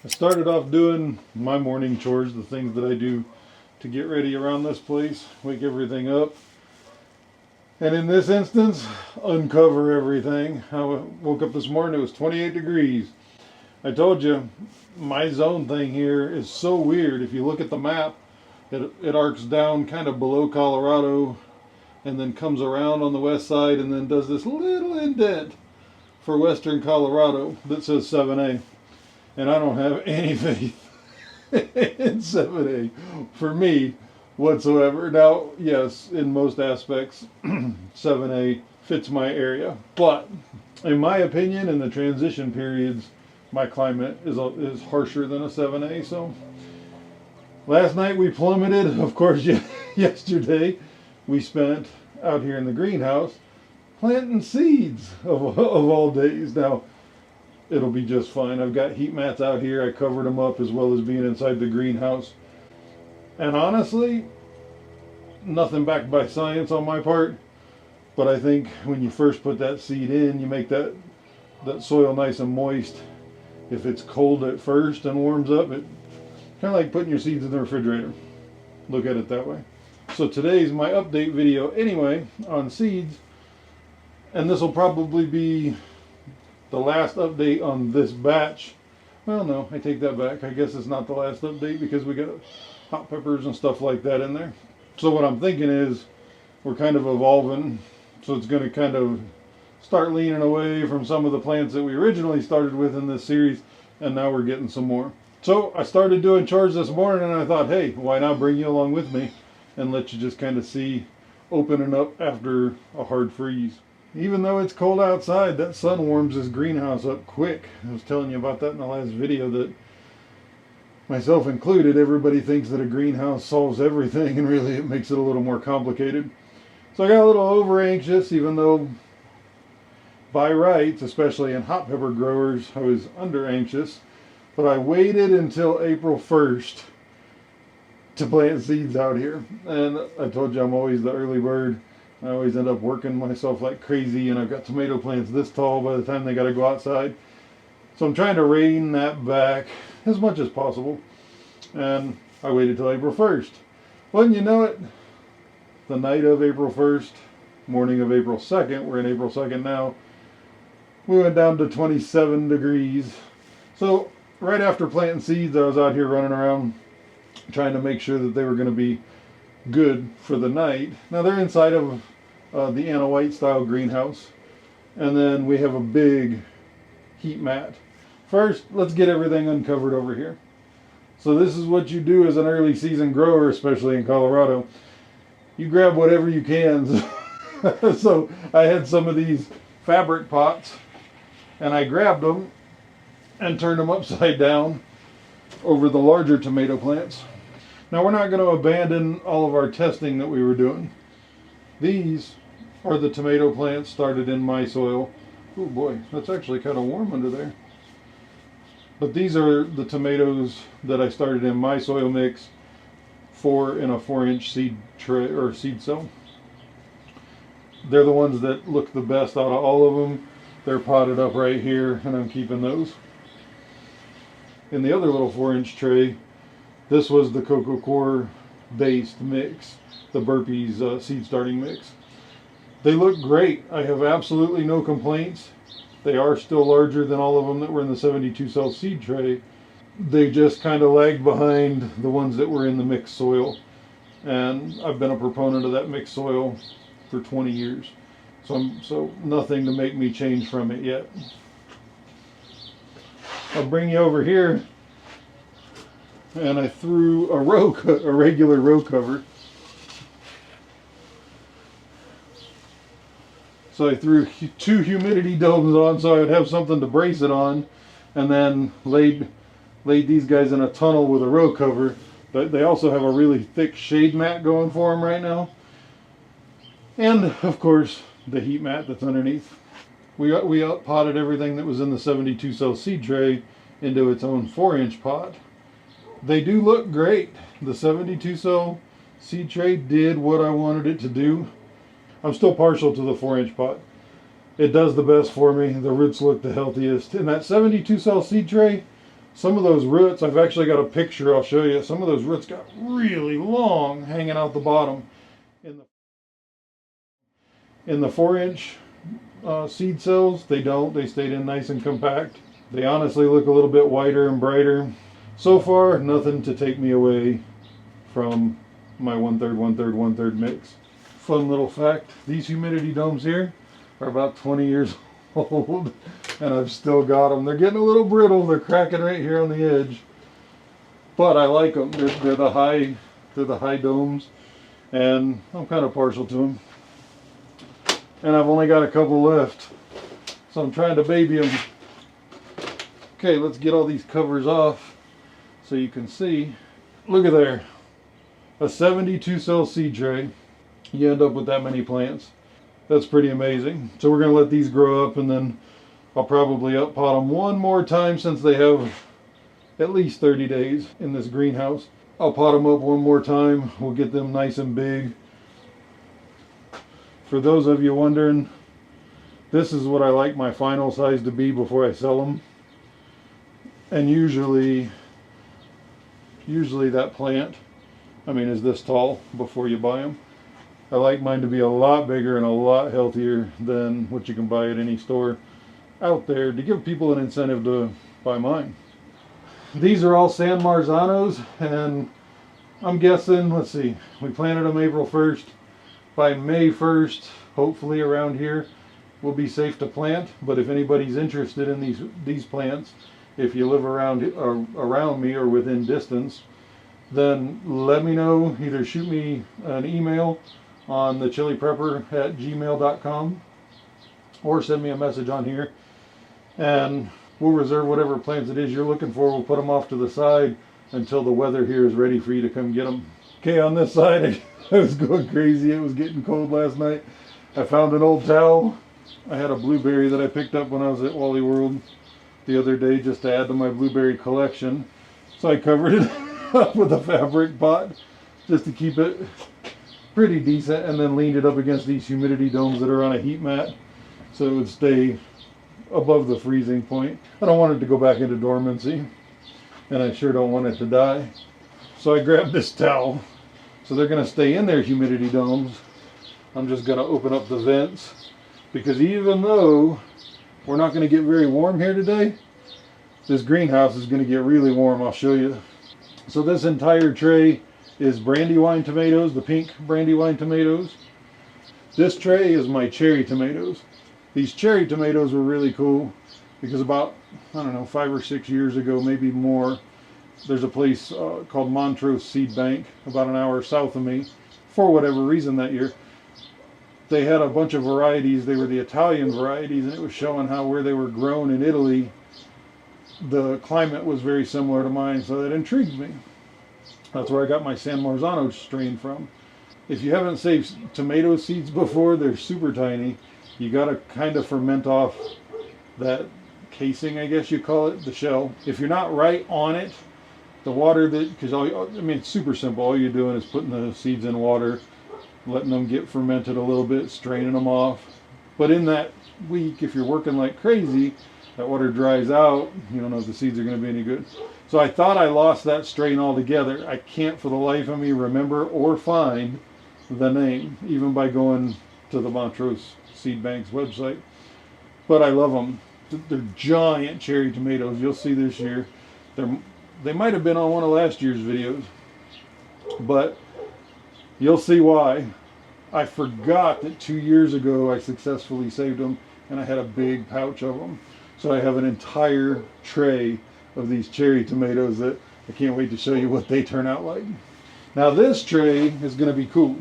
I started off doing my morning chores, the things that I do to get ready around this place, wake everything up. And in this instance, uncover everything. I woke up this morning, it was 28 degrees. I told you, my zone thing here is so weird. If you look at the map, it arcs down kind of below Colorado and then comes around on the west side and then does this little indent for western Colorado that says 7A. And I don't have any faith in 7A for me whatsoever. Now, yes, in most aspects, 7A fits my area. But in my opinion, in the transition periods, my climate is harsher than a 7A. So last night we plummeted. Of course, yesterday we spent out here in the greenhouse planting seeds of all days. Now, it'll be just fine. I've got heat mats out here. I covered them up as well as being inside the greenhouse. And honestly, nothing backed by science on my part. But I think when you first put that seed in, you make that soil nice and moist. If it's cold at first and warms up, it kind of like putting your seeds in the refrigerator. Look at it that way. So today's my update video anyway on seeds. And this will probably be the last update on this batch. Well, no, I take that back. I guess it's not the last update because we got hot peppers and stuff like that in there. So what I'm thinking is we're kind of evolving. So it's going to kind of start leaning away from some of the plants that we originally started with in this series. And now we're getting some more. So I started doing chores this morning and I thought, hey, why not bring you along with me and let you just kind of see opening up after a hard freeze. Even though it's cold outside, that sun warms this greenhouse up quick. I was telling you about that in the last video that, myself included, everybody thinks that a greenhouse solves everything, and really it makes it a little more complicated. So I got a little over anxious, even though by rights, especially in hot pepper growers, I was under anxious. But I waited until April 1st to plant seeds out here. And I told you I'm always the early bird. I always end up working myself like crazy, and I've got tomato plants this tall by the time they got to go outside. So I'm trying to rein that back as much as possible. And I waited till April 1st. Wouldn't you know it, the night of April 1st, morning of April 2nd, we're in April 2nd now, we went down to 27 degrees. So right after planting seeds, I was out here running around trying to make sure that they were going to be good for the night. Now they're inside of the Anna White style greenhouse, and then we have a big heat mat. First, let's get everything uncovered over here. So this is what you do as an early season grower, especially in Colorado. You grab whatever you can. So I had some of these fabric pots, and I grabbed them and turned them upside down over the larger tomato plants. Now we're not going to abandon all of our testing that we were doing. These are the tomato plants started in my soil. Oh boy, that's actually kind of warm under there. But these are the tomatoes that I started in my soil mix in a 4-inch seed tray or seed cell. They're the ones that look the best out of all of them. They're potted up right here, and I'm keeping those. In the other little 4-inch tray, this was the Coco Core based mix, the Burpees seed starting mix. They look great. I have absolutely no complaints. They are still larger than all of them that were in the 72 cell seed tray. They just kind of lagged behind the ones that were in the mixed soil. And I've been a proponent of that mixed soil for 20 years. So nothing to make me change from it yet. I'll bring you over here. And I threw a regular row cover. So I threw 2 humidity domes on so I would have something to brace it on, and then laid these guys in a tunnel with a row cover. But they also have a really thick shade mat going for them right now. And of course, the heat mat that's underneath. We potted everything that was in the 72 cell seed tray into its own 4-inch pot. They do look great. The 72 cell seed tray did what I wanted it to do. I'm still partial to the 4-inch pot. It does the best for me. The roots look the healthiest. In that 72 cell seed tray, Some of those roots, I've actually got a picture I'll show you. Some of those roots got really long hanging out the bottom. In the 4-inch seed cells, they don't. They stayed in nice and compact. They honestly look a little bit whiter and brighter. So far, nothing to take me away from my 1/3, 1/3, 1/3 mix. Fun little fact, these humidity domes here are about 20 years old, and I've still got them. They're getting a little brittle. They're cracking right here on the edge, but I like them. They're the high domes, and I'm kind of partial to them. And I've only got a couple left, so I'm trying to baby them. Okay, let's get all these covers off so you can see. Look at there, a 72 cell seed tray. You end up with that many plants. That's pretty amazing. So we're going to let these grow up, and then I'll probably up pot them one more time since they have at least 30 days in this greenhouse. I'll pot them up one more time. We'll get them nice and big. For those of you wondering, this is what I like my final size to be before I sell them. And usually that plant, is this tall before you buy them. I like mine to be a lot bigger and a lot healthier than what you can buy at any store out there, to give people an incentive to buy mine. These are all San Marzanos, and I'm guessing, let's see, we planted them April 1st. By May 1st, hopefully around here, will be safe to plant. But if anybody's interested in these plants, if you live around me or within distance, then let me know. Either shoot me an email on thechiliprepper@gmail.com or send me a message on here, and we'll reserve whatever plants it is you're looking for. We'll put them off to the side until the weather here is ready for you to come get them. Okay, on this side, I was going crazy. It was getting cold last night. I found an old towel. I had a blueberry that I picked up when I was at Wally World the other day just to add to my blueberry collection. So I covered it up with a fabric pot just to keep it pretty decent, and then leaned it up against these humidity domes that are on a heat mat so it would stay above the freezing point. I don't want it to go back into dormancy, and I sure don't want it to die. So I grabbed this towel. So they're going to stay in their humidity domes. I'm just going to open up the vents, because even though we're not going to get very warm here today, this greenhouse is going to get really warm. I'll show you. So this entire tray is Brandywine tomatoes, the pink Brandywine tomatoes. This tray is my cherry tomatoes. These cherry tomatoes were really cool because about, 5 or 6 years ago, maybe more, there's a place called Montrose Seed Bank about an hour south of me. For whatever reason that year, they had a bunch of varieties. They were the Italian varieties, and it was showing how where they were grown in Italy, the climate was very similar to mine, so that intrigued me. That's where I got my San Marzano strain from. If you haven't saved tomato seeds before, they're super tiny. You got to kind of ferment off that casing, I guess you call it, the shell. If you're not right on it, the water because it's super simple. All you're doing is putting the seeds in water, letting them get fermented a little bit, straining them off. But in that week, if you're working like crazy, that water dries out. You don't know if the seeds are going to be any good. So I thought I lost that strain altogether. I can't for the life of me remember or find the name, even by going to the Montrose Seed Bank's website. But I love them. They're giant cherry tomatoes. You'll see this year. They might have been on one of last year's videos, but you'll see why. I forgot that 2 years ago I successfully saved them, and I had a big pouch of them. So I have an entire tray of these cherry tomatoes that I can't wait to show you what they turn out like. Now this tray is going to be cool.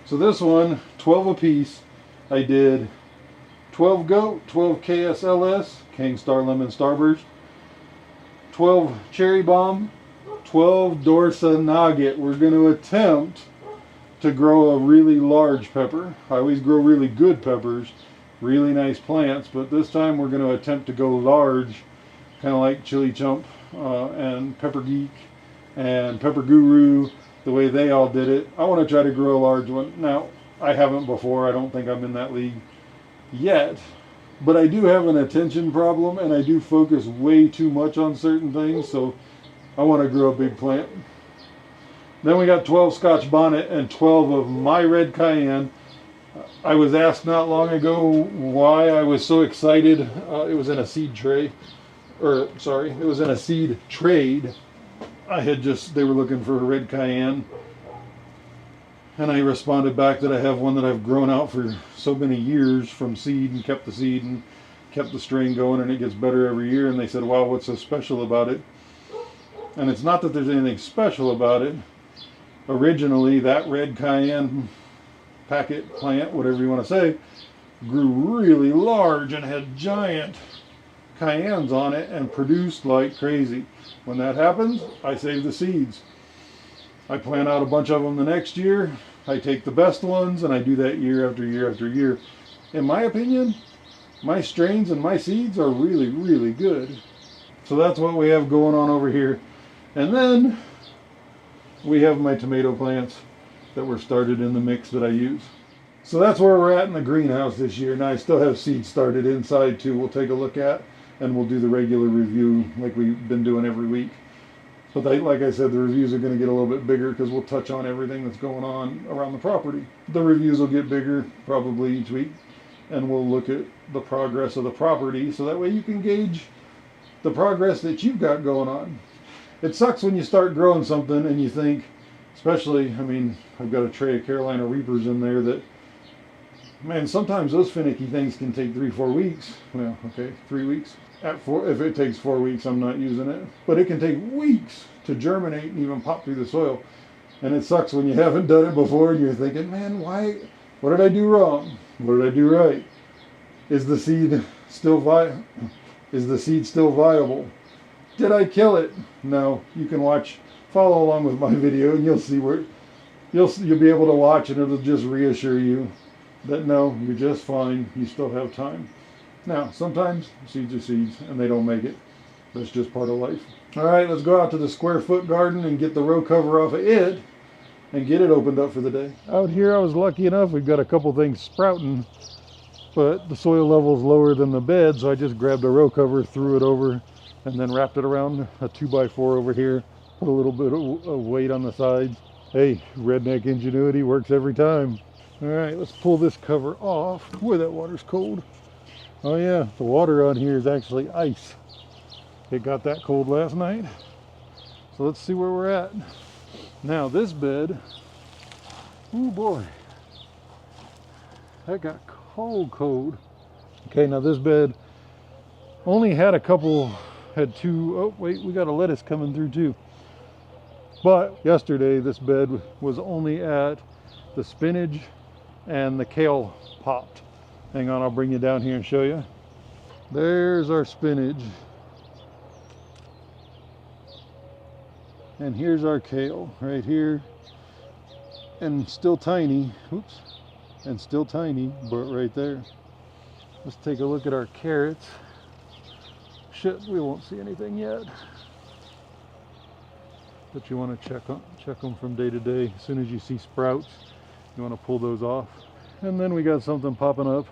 So this one, 12 a piece, I did 12 goat, 12 KSLS, King Star Lemon Starburst, 12 cherry bomb, 12 Dorsa Nugget. We're going to attempt to grow a really large pepper. I always grow really good peppers, really nice plants, but this time we're going to attempt to go large, kind of like Chili Chump and Pepper Geek and Pepper Guru, the way they all did it. I want to try to grow a large one. Now, I haven't before. I don't think I'm in that league yet, But I do have an attention problem, and I do focus way too much on certain things, so I want to grow a big plant. Then we got 12 Scotch Bonnet and 12 of my red cayenne. I was asked not long ago why I was so excited. It was in a seed tray, or sorry, it was in a seed trade. They were looking for a red cayenne. And I responded back that I have one that I've grown out for so many years from seed and kept the seed and kept the strain going, and it gets better every year. And they said, wow, what's so special about it? And it's not that there's anything special about it. Originally, that red cayenne packet plant, whatever you want to say, grew really large and had giant cayennes on it and produced like crazy. When that happens, I save the seeds. I plant out a bunch of them the next year. I take the best ones, and I do that year after year after year. In my opinion, my strains and my seeds are really, really good. So that's what we have going on over here. And then we have my tomato plants that were started in the mix that I use. So that's where we're at in the greenhouse this year. Now I still have seeds started inside too. We'll take a look at, and we'll do the regular review like we've been doing every week. But like I said, the reviews are going to get a little bit bigger because we'll touch on everything that's going on around the property. The reviews will get bigger probably each week, and we'll look at the progress of the property so that way you can gauge the progress that you've got going on. It sucks when you start growing something and you think, especially, I mean, I've got a tray of Carolina Reapers in there that, man, sometimes those finicky things can take 3-4 weeks. Well, okay, 3 weeks. If it takes 4 weeks, I'm not using it. But it can take weeks to germinate and even pop through the soil. And it sucks when you haven't done it before and you're thinking, man, what did I do wrong? What did I do right? Is the seed still viable? Did I kill it? No. You can follow along with my video, and you'll see where you'll be able to watch, and it'll just reassure you that no, you're just fine. You still have time. Now, sometimes seeds are seeds, and they don't make it. That's just part of life. All right, let's go out to the square foot garden and get the row cover off of it and get it opened up for the day. Out here, I was lucky enough. We've got a couple things sprouting, but the soil level's lower than the bed, so I just grabbed a row cover, threw it over, and then wrapped it around a 2x4 over here. Put a little bit of weight on the sides. Hey, redneck ingenuity works every time. All right, let's pull this cover off. Boy, that water's cold. Oh yeah, the water on here is actually ice. It got that cold last night. So let's see where we're at. Now this bed, oh boy, that got cold. Okay, now this bed only had two, oh wait, we got a lettuce coming through too. But yesterday this bed was only at the spinach and the kale popped. Hang on, I'll bring you down here and show you. There's our spinach. And here's our kale right here. And still tiny, oops, and still tiny, but right there. Let's take a look at our carrots. Shit, we won't see anything yet. But you want to check them from day to day. As soon as you see sprouts, you want to pull those off. And then we got something popping up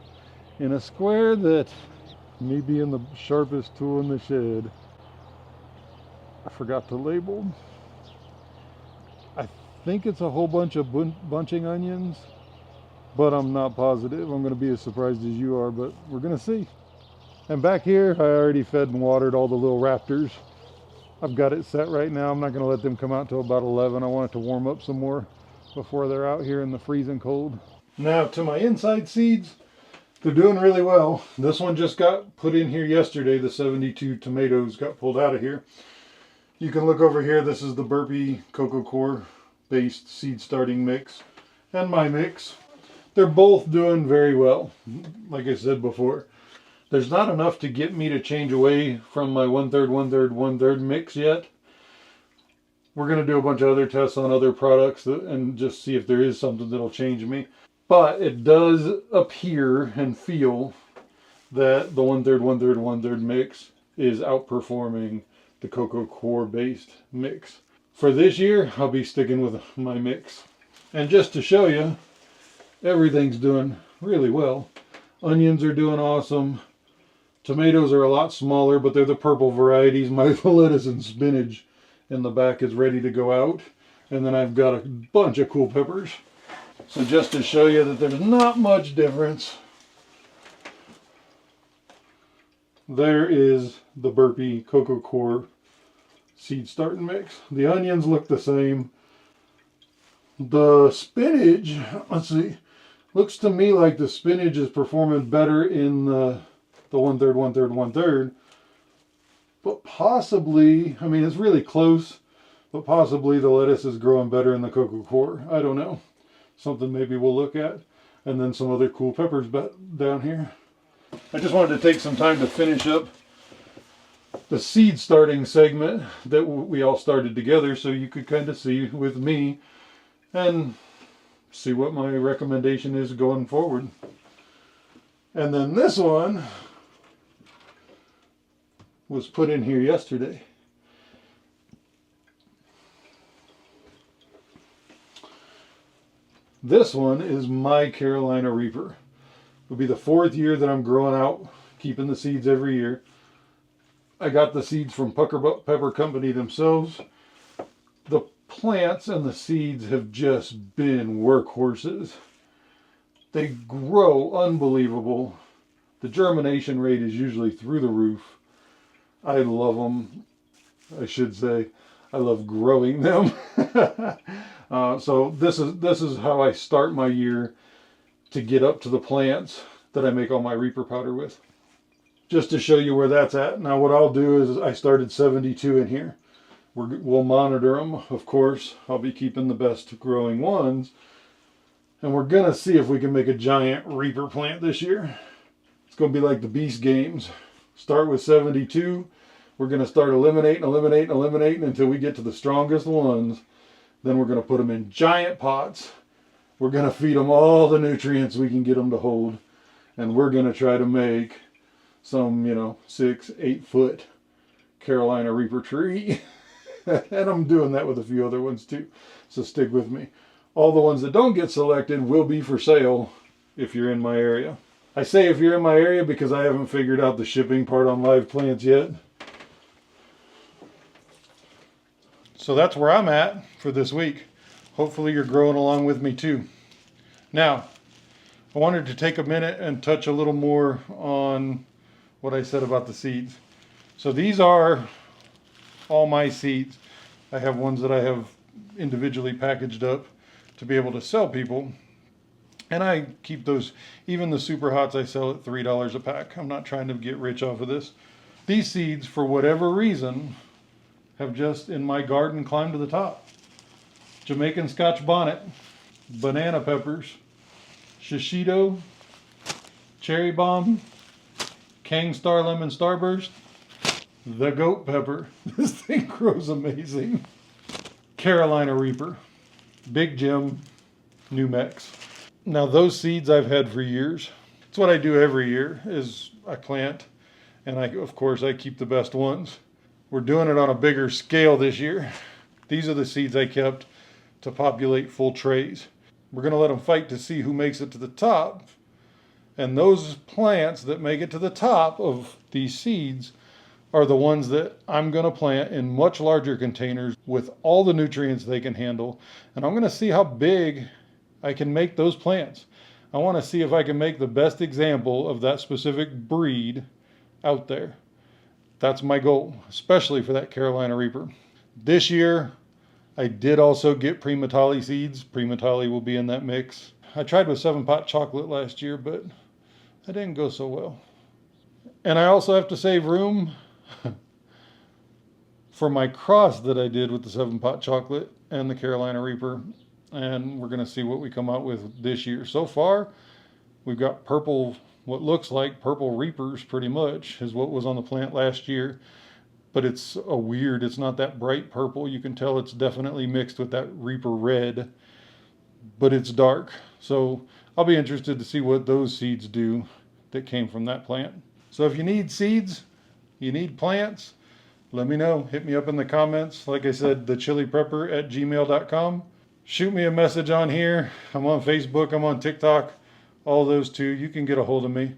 in a square that may be in the sharpest tool in the shed. I forgot to label. I think it's a whole bunch of bunching onions, but I'm not positive. I'm going to be as surprised as you are, but we're going to see. And back here, I already fed and watered all the little raptors. I've got it set right now. I'm not going to let them come out till about 11. I want it to warm up some more before they're out here in the freezing cold. Now to my inside seeds, they're doing really well. This one just got put in here yesterday. The 72 tomatoes got pulled out of here. You can look over here. This is the Burpee Coco Core based seed starting mix and my mix. They're both doing very well. Like I said before, there's not enough to get me to change away from my 1/3, 1/3, 1/3 mix yet. We're going to do a bunch of other tests on other products and just see if there is something that'll change me. But it does appear and feel that the 1/3, 1/3, 1/3 mix is outperforming the Coco Core based mix. For this year, I'll be sticking with my mix. And just to show you, everything's doing really well. Onions are doing awesome. Tomatoes are a lot smaller, but they're the purple varieties. My lettuce and spinach in the back is ready to go out. And then I've got a bunch of cool peppers. So just to show you that there's not much difference, there is the Burpee Coco Core seed starting mix. The onions look the same. The spinach, let's see, looks to me like the spinach is performing better in the 1/3, 1/3, 1/3. But possibly, I mean, it's really close, but possibly the lettuce is growing better in the Coco Core. I don't know. Something maybe we'll look at. And then some other cool peppers down here. I just wanted to take some time to finish up the seed starting segment that we all started together, so you could kind of see with me and see what my recommendation is going forward. And then this one was put in here yesterday. This one is my Carolina Reaper. It'll be the 4th year that I'm growing out, keeping the seeds every year. I got the seeds from Pucker Pepper Company themselves. The plants and the seeds have just been workhorses. They grow unbelievable. The germination rate is usually through the roof. I love them. I should say, I love growing them. So this is how I start my year to get up to the plants that I make all my Reaper powder with. Just to show you where that's at. Now what I'll do is I started 72 in here. We'll monitor them, of course. I'll be keeping the best growing ones. And we're going to see if we can make a giant Reaper plant this year. It's going to be like the Beast Games. Start with 72. We're going to start eliminating until we get to the strongest ones. Then we're going to put them in giant pots. We're going to feed them all the nutrients we can get them to hold. And we're going to try to make some, 6-8 foot Carolina Reaper tree. And I'm doing that with a few other ones too. So stick with me. All the ones that don't get selected will be for sale if you're in my area. I say if you're in my area because I haven't figured out the shipping part on live plants yet. So that's where I'm at for this week. Hopefully you're growing along with me too. Now, I wanted to take a minute and touch a little more on what I said about the seeds. So these are all my seeds. I have ones that I have individually packaged up to be able to sell people. And I keep those, even the super hots I sell at $3 a pack. I'm not trying to get rich off of this. These seeds, for whatever reason, have just in my garden climbed to the top. Jamaican Scotch bonnet, banana peppers, shishito, cherry bomb, Kang Star Lemon Starburst, the goat pepper. This thing grows amazing. Carolina Reaper, Big Jim, New Mex. Now those seeds I've had for years. It's what I do every year is I plant and of course I keep the best ones. We're doing it on a bigger scale this year. These are the seeds I kept to populate full trays. We're going to let them fight to see who makes it to the top. And those plants that make it to the top of these seeds are the ones that I'm going to plant in much larger containers with all the nutrients they can handle. And I'm going to see how big I can make those plants. I want to see if I can make the best example of that specific breed out there. That's my goal, especially for that Carolina Reaper. This year, I did also get Primatali seeds. Primatali will be in that mix. I tried with 7-pot chocolate last year, but that didn't go so well. And I also have to save room for my cross that I did with the 7-pot chocolate and the Carolina Reaper. And we're going to see what we come out with this year. So far, we've got purple, what looks like purple Reapers pretty much, is what was on the plant last year. But it's it's not that bright purple. You can tell it's definitely mixed with that Reaper red, but it's dark. So I'll be interested to see what those seeds do that came from that plant. So if you need seeds, you need plants, let me know. Hit me up in the comments. Like I said, thechiliprepper@gmail.com. Shoot me a message on here. I'm on Facebook, I'm on TikTok, all those too. You can get a hold of me.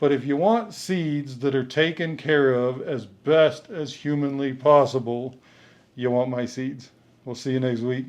But if you want seeds that are taken care of as best as humanly possible, you want my seeds. We'll see you next week.